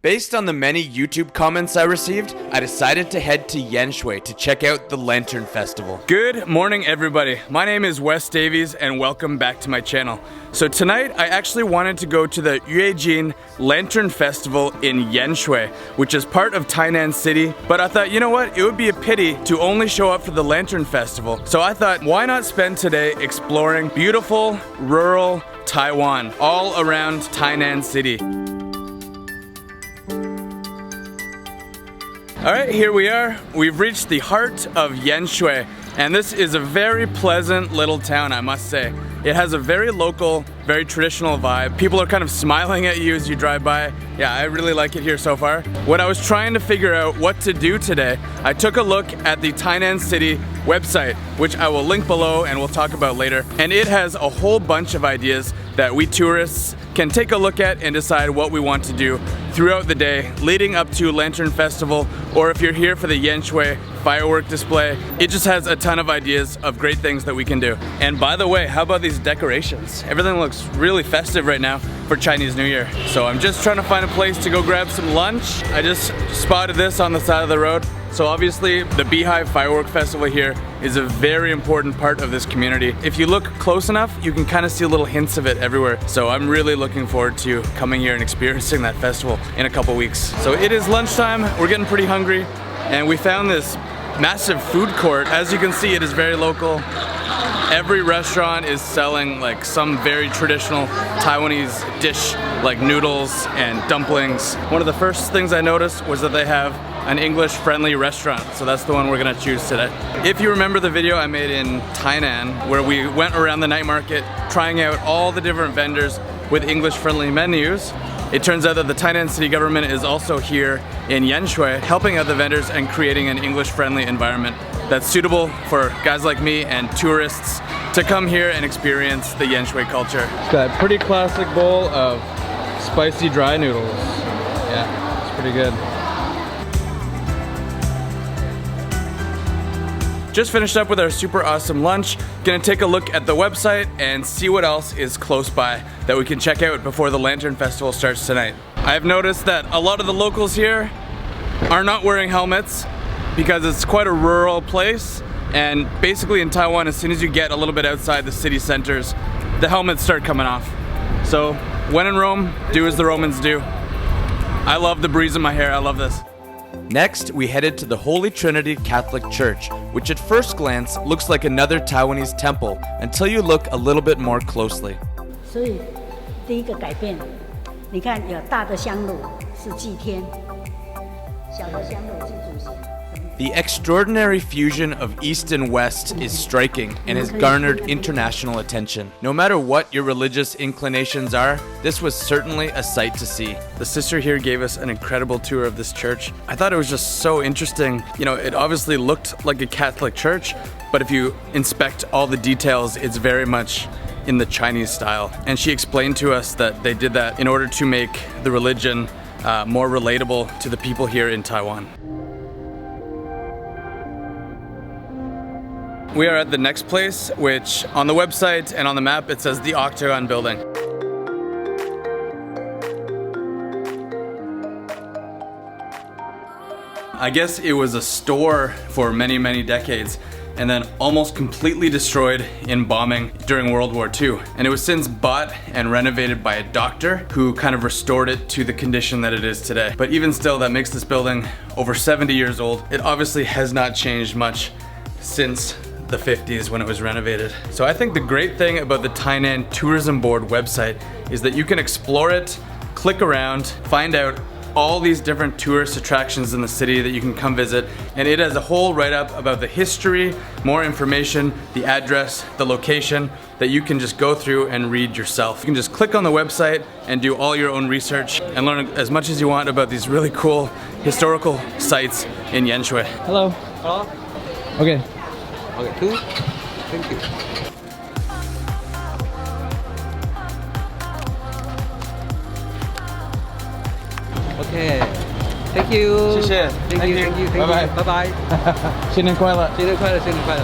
Based on the many YouTube comments I received, I decided to head to Yanshui to check out the Lantern Festival. Good morning, everybody. My name is Wes Davies, and welcome back to my channel. So tonight, I actually wanted to go to the Yuejin Lantern Festival in Yanshui, which is part of Tainan City, but I thought, you know what, it would be a pity to only show up for the Lantern Festival. So I thought, why not spend today exploring beautiful, rural Taiwan, all around Tainan City. Alright, here we are. We've reached the heart of Yanshui, and this is a very pleasant little town, I must say. It has a very local, very traditional vibe. People are kind of smiling at you as you drive by. Yeah, I really like it here so far. When I was trying to figure out what to do today, I took a look at the Tainan City website, which I will link below and we'll talk about later. And it has a whole bunch of ideas that we tourists can take a look at and decide what we want to do throughout the day leading up to Lantern Festival, or if you're here for the Yanshui firework display. It just has a ton of ideas of great things that we can do. And by the way, how about these decorations? Everything looks really festive right now for Chinese New Year. So I'm just trying to find a place to go grab some lunch. I just spotted this on the side of the road. So obviously the Beehive Firework Festival here is a very important part of this community. If you look close enough, you can kind of see little hints of it everywhere. So I'm really looking forward to coming here and experiencing that festival in a couple weeks. So it is lunchtime, we're getting pretty hungry, and we found this massive food court. As you can see, it is very local. Every restaurant is selling like some very traditional Taiwanese dish, like noodles and dumplings. One of the first things I noticed was that they have an English-friendly restaurant, so that's the one we're gonna choose today. If you remember the video I made in Tainan, where we went around the night market trying out all the different vendors with English-friendly menus, it turns out that the Tainan city government is also here in Yanshui, helping out the vendors and creating an English-friendly environment that's suitable for guys like me and tourists to come here and experience the Yanshui culture. It's got a pretty classic bowl of spicy dry noodles. Yeah, it's pretty good. Just finished up with our super awesome lunch. Gonna take a look at the website and see what else is close by that we can check out before the Lantern Festival starts tonight. I've noticed that a lot of the locals here are not wearing helmets because it's quite a rural place, and basically in Taiwan, as soon as you get a little bit outside the city centers, the helmets start coming off. So when in Rome, do as the Romans do. I love the breeze in my hair, I love this. Next, we headed to the Holy Trinity Catholic Church, which at first glance looks like another Taiwanese temple until you look a little bit more closely. 所以第一个改变，你看有大的香炉是祭天，小的香炉是祖先。 The extraordinary fusion of East and West is striking and has garnered international attention. No matter what your religious inclinations are, this was certainly a sight to see. The sister here gave us an incredible tour of this church. I thought it was just so interesting. You know, it obviously looked like a Catholic church, but if you inspect all the details, it's very much in the Chinese style. And she explained to us that they did that in order to make the religion more relatable to the people here in Taiwan. We are at the next place, which on the website and on the map it says the Octagon Building. I guess it was a store for many, many decades, and then almost completely destroyed in bombing during World War II. And it was since bought and renovated by a doctor who kind of restored it to the condition that it is today. But even still, that makes this building over 70 years old. It obviously has not changed much since the 50s when it was renovated. So I think the great thing about the Tainan Tourism Board website is that you can explore it, click around, find out all these different tourist attractions in the city that you can come visit, and it has a whole write-up about the history, more information, the address, the location that you can just go through and read yourself. You can just click on the website and do all your own research and learn as much as you want about these really cool historical sites in Yanshui. Hello. Hello. Okay. Okay, cool. Thank you. Okay. Thank you. 谢谢. Thank you. Thank you. Bye bye. Bye bye. 新年快乐. 新年快乐，新年快乐。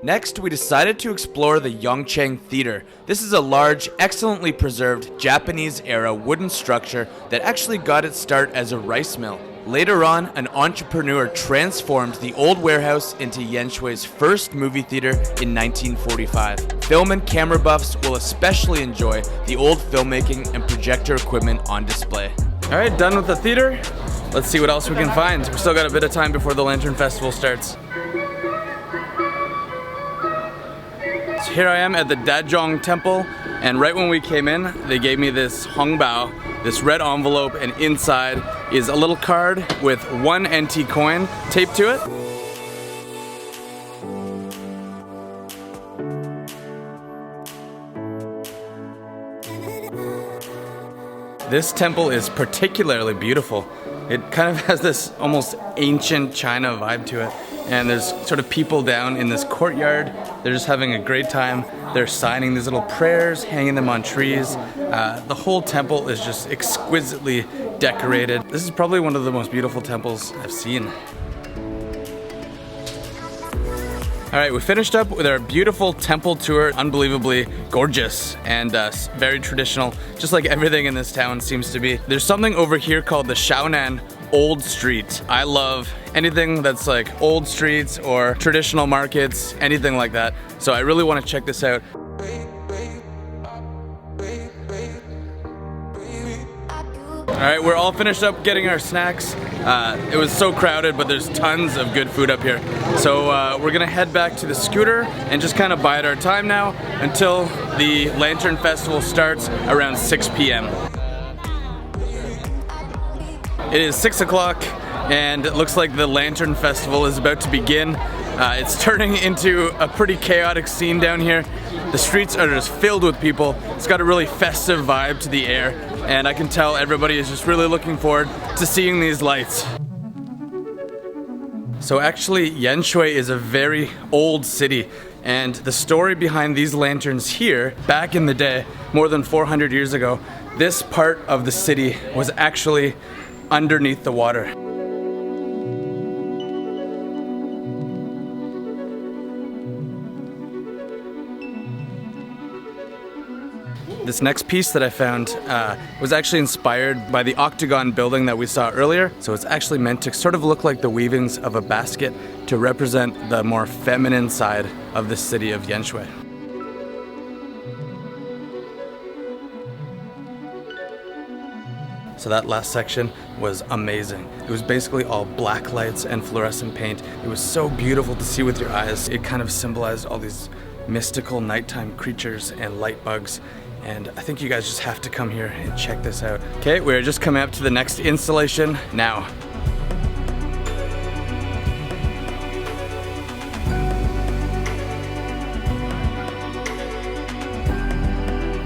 Next, we decided to explore the Chang Theater. This is a large, excellently preserved Japanese-era wooden structure that actually got its start as a rice mill. Later on, an entrepreneur transformed the old warehouse into Yanshui's first movie theater in 1945. Film and camera buffs will especially enjoy the old filmmaking and projector equipment on display. Alright, done with the theater. Let's see what else we can find. We've still got a bit of time before the Lantern Festival starts. So here I am at the Dajong Temple, and right when we came in, they gave me this hongbao, this red envelope, and inside is a little card with 1 NT coin taped to it. This temple is particularly beautiful. It kind of has this almost ancient China vibe to it. And there's sort of people down in this courtyard. They're just having a great time. They're signing these little prayers, hanging them on trees. The whole temple is just exquisitely decorated. This is probably one of the most beautiful temples I've seen. All right, we finished up with our beautiful temple tour. Unbelievably gorgeous and very traditional, just like everything in this town seems to be. There's something over here called the Shaonan Old Street. I love anything that's like old streets or traditional markets, anything like that. So I really want to check this out. All right, we're all finished up getting our snacks. It was so crowded, but there's tons of good food up here. So we're gonna head back to the scooter and just kind of bide our time now until the Lantern Festival starts around 6 p.m. It is 6 o'clock and it looks like the Lantern Festival is about to begin. It's turning into a pretty chaotic scene down here. The streets are just filled with people. It's got a really festive vibe to the air, and I can tell everybody is just really looking forward to seeing these lights. So actually, Yanshui is a very old city, and the story behind these lanterns here, back in the day, more than 400 years ago, this part of the city was actually underneath the water. This next piece that I found was actually inspired by the octagon building that we saw earlier. So it's actually meant to sort of look like the weavings of a basket to represent the more feminine side of the city of Yanshui. So that last section was amazing. It was basically all black lights and fluorescent paint. It was so beautiful to see with your eyes. It kind of symbolized all these mystical nighttime creatures and light bugs. And I think you guys just have to come here and check this out. Okay, we're just coming up to the next installation now.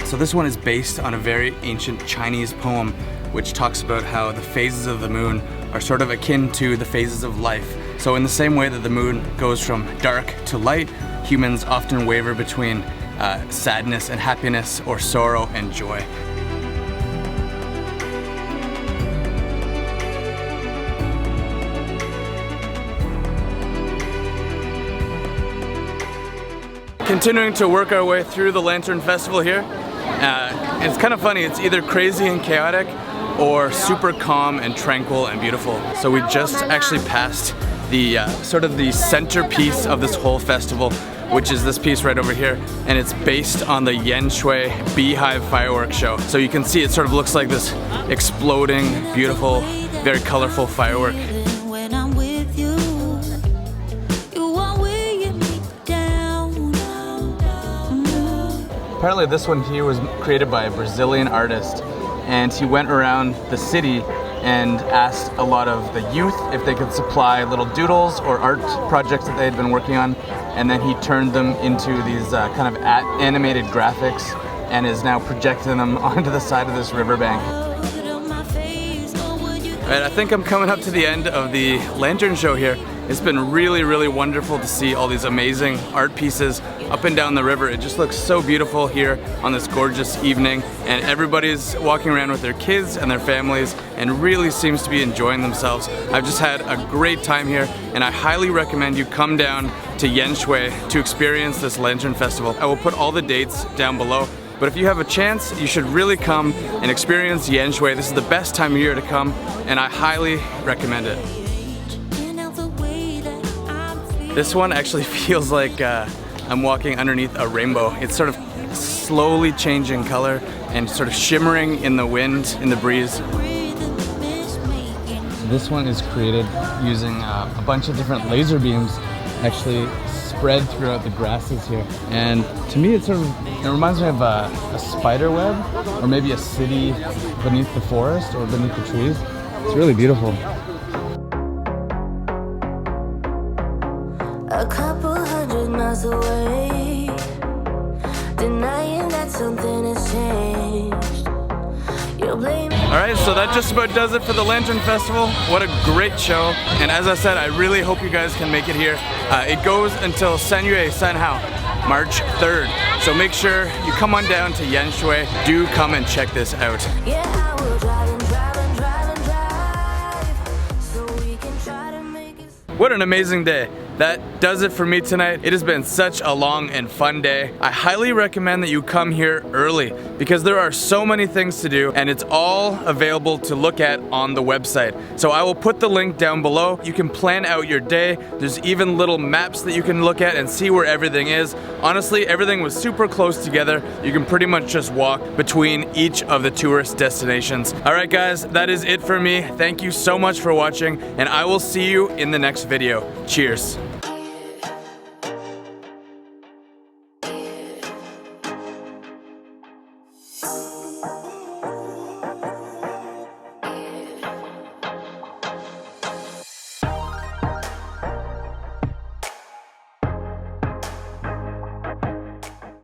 So this one is based on a very ancient Chinese poem which talks about how the phases of the moon are sort of akin to the phases of life. So in the same way that the moon goes from dark to light, humans often waver between sadness and happiness, or sorrow and joy. Continuing to work our way through the Lantern Festival here. It's kind of funny, it's either crazy and chaotic or super calm and tranquil and beautiful. So we just actually passed the sort of the centerpiece of this whole festival, which is this piece right over here, and it's based on the Yanshui Beehive fireworks show. So you can see it sort of looks like this exploding, beautiful, very colorful firework. Apparently this one here was created by a Brazilian artist, and he went around the city and asked a lot of the youth if they could supply little doodles or art projects that they had been working on, and then he turned them into these kind of animated graphics and is now projecting them onto the side of this riverbank. Alright, I think I'm coming up to the end of the lantern show here. It's been really, really wonderful to see all these amazing art pieces up and down the river. It just looks so beautiful here on this gorgeous evening, and everybody's walking around with their kids and their families and really seems to be enjoying themselves. I've just had a great time here, and I highly recommend you come down to Yanshui to experience this Lantern Festival. I will put all the dates down below, but if you have a chance, you should really come and experience Yanshui. This is the best time of year to come, and I highly recommend it. This one actually feels like I'm walking underneath a rainbow. It's sort of slowly changing color and sort of shimmering in the wind, in the breeze. This one is created using a bunch of different laser beams actually spread throughout the grasses here. And to me, it reminds me of a spider web, or maybe a city beneath the forest or beneath the trees. It's really beautiful. A couple hundred miles away, denying that something has changed. You're blaming. Alright, so that just about does it for the Lantern Festival. What a great show. And as I said, I really hope you guys can make it here. It goes until Sanyue Sanhao, March 3rd. So make sure you come on down to Yanshui. Do come and check this out. Yeah, I will drive and drive and drive and drive, so we can try to make it. What an amazing day. That does it for me tonight. It has been such a long and fun day. I highly recommend that you come here early because there are so many things to do, and it's all available to look at on the website. So I will put the link down below. You can plan out your day. There's even little maps that you can look at and see where everything is. Honestly, everything was super close together. You can pretty much just walk between each of the tourist destinations. All right, guys, that is it for me. Thank you so much for watching, and I will see you in the next video. Cheers.